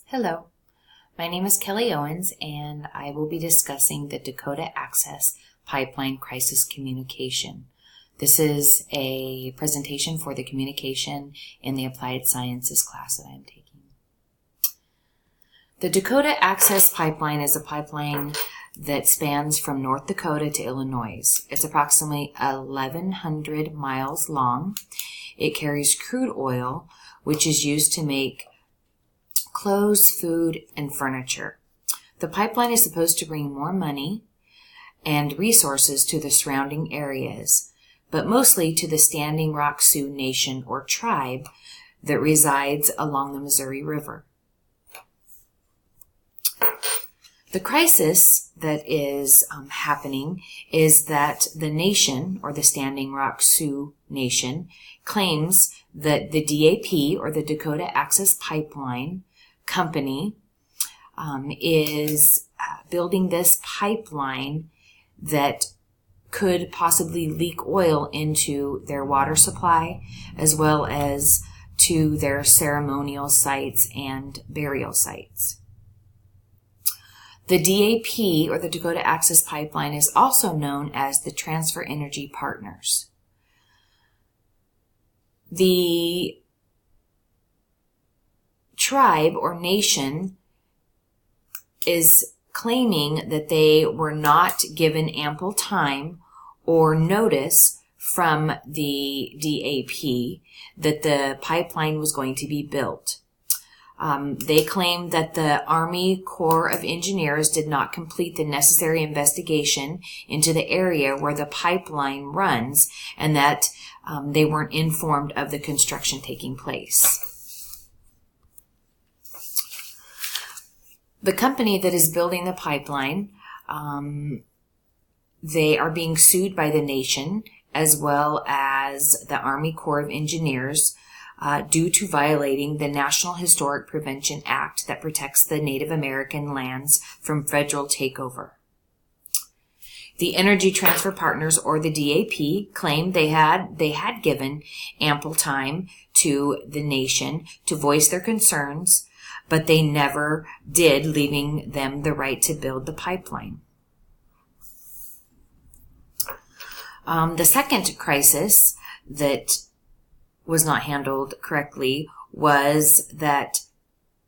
Hello, my name is Kelly Owens, and I will be discussing the Dakota Access Pipeline Crisis Communication. This is a presentation for the communication in the Applied Sciences class that I'm taking. The Dakota Access Pipeline is a pipeline that spans from North Dakota to Illinois. It's approximately 1,100 miles long. It carries crude oil, which is used to make clothes, food, and furniture. The pipeline is supposed to bring more money and resources to the surrounding areas, but mostly to the Standing Rock Sioux Nation or tribe that resides along the Missouri River. The crisis that is happening is that the nation, or the Standing Rock Sioux Nation, claims that the DAP, or the Dakota Access Pipeline Company, is building this pipeline that could possibly leak oil into their water supply, as well as to their ceremonial sites and burial sites. The DAP, or the Dakota Access Pipeline, is also known as the Transfer Energy Partners. The tribe or nation is claiming that they were not given ample time or notice from the DAP that the pipeline was going to be built. They claim that the Army Corps of Engineers did not complete the necessary investigation into the area where the pipeline runs, and that they weren't informed of the construction taking place. The company that is building the pipeline, they are being sued by the nation as well as the Army Corps of Engineers due to violating the National Historic Prevention Act that protects the Native American lands from federal takeover. The Energy Transfer Partners, or the DAP, claimed they had given ample time to the nation to voice their concerns, but they never did, leaving them the right to build the pipeline. The second crisis that was not handled correctly was that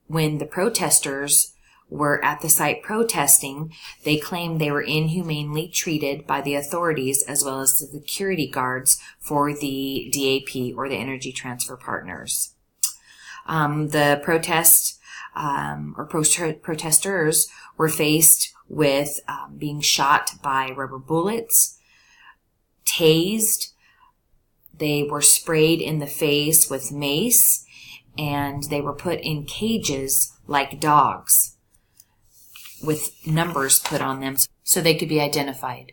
when the protesters were at the site protesting, they claimed they were inhumanely treated by the authorities as well as the security guards for the DAP, or the Energy Transfer Partners. The protesters were faced with being shot by rubber bullets, tased. They were sprayed in the face with mace, and they were put in cages like dogs with numbers put on them so they could be identified.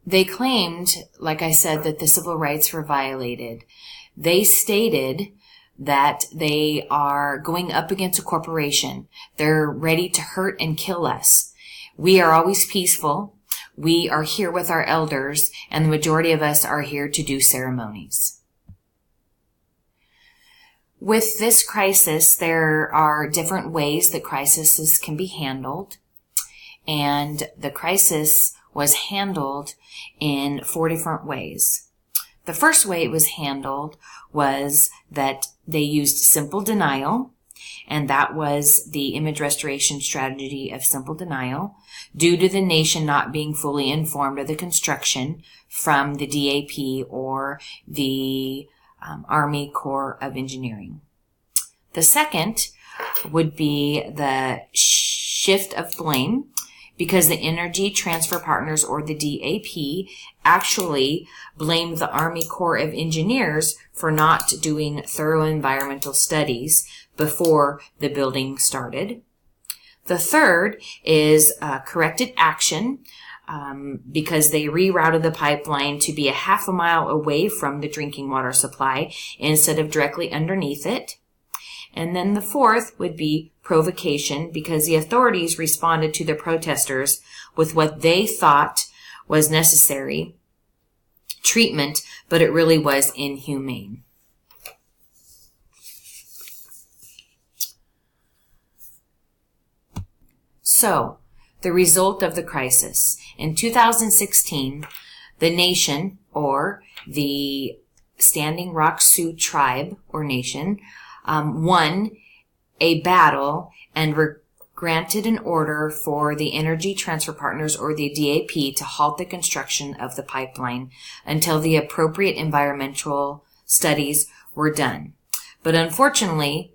They claimed, like I said, that the civil rights were violated. They stated that they are going up against a corporation. They're ready to hurt and kill us. We are always peaceful. We are here with our elders, and the majority of us are here to do ceremonies. With this crisis, there are different ways that crises can be handled, and the crisis was handled in 4 different ways. The first way it was handled was that they used simple denial, and that was the image restoration strategy of simple denial, due to the nation not being fully informed of the construction from the DAP or the Army Corps of Engineering. The second would be the shift of blame, because the Energy Transfer Partners, or the DAP, actually blamed the Army Corps of Engineers for not doing thorough environmental studies before the building started. The third is corrected action, because they rerouted the pipeline to be a half a mile away from the drinking water supply instead of directly underneath it. And then the fourth would be provocation, because the authorities responded to the protesters with what they thought was necessary treatment, but it really was inhumane. So, the result of the crisis. In 2016, the nation, or the Standing Rock Sioux tribe or nation, won a battle and were granted an order for the Energy Transfer Partners, or the DAP, to halt the construction of the pipeline until the appropriate environmental studies were done. But unfortunately,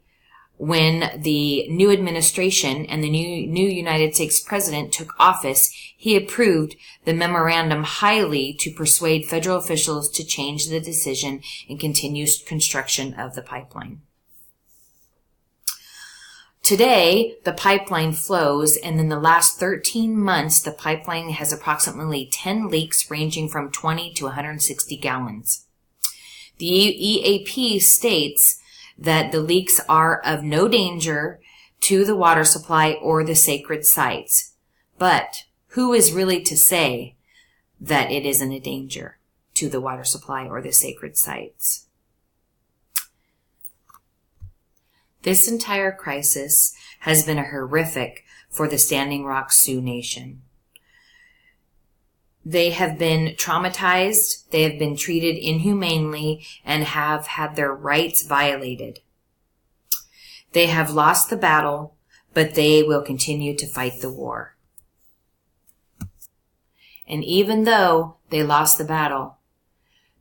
when the new administration and the new United States president took office, he approved the memorandum highly to persuade federal officials to change the decision and continue construction of the pipeline. Today, the pipeline flows, and in the last 13 months, the pipeline has approximately 10 leaks ranging from 20 to 160 gallons. The EAP states that the leaks are of no danger to the water supply or the sacred sites. But who is really to say that it isn't a danger to the water supply or the sacred sites? This entire crisis has been horrific for the Standing Rock Sioux Nation. They have been traumatized, they have been treated inhumanely, and have had their rights violated. They have lost the battle, but they will continue to fight the war. And even though they lost the battle,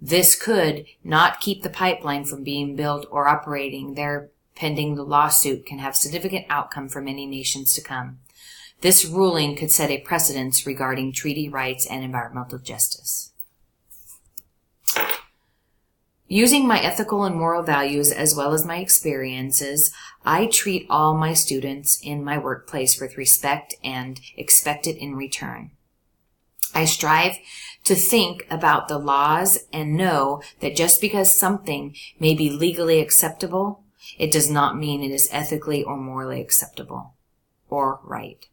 this could not keep the pipeline from being built or operating. Their pending the lawsuit can have significant outcome for many nations to come. This ruling could set a precedence regarding treaty rights and environmental justice. Using my ethical and moral values as well as my experiences, I treat all my students in my workplace with respect and expect it in return. I strive to think about the laws and know that just because something may be legally acceptable, it does not mean it is ethically or morally acceptable or right.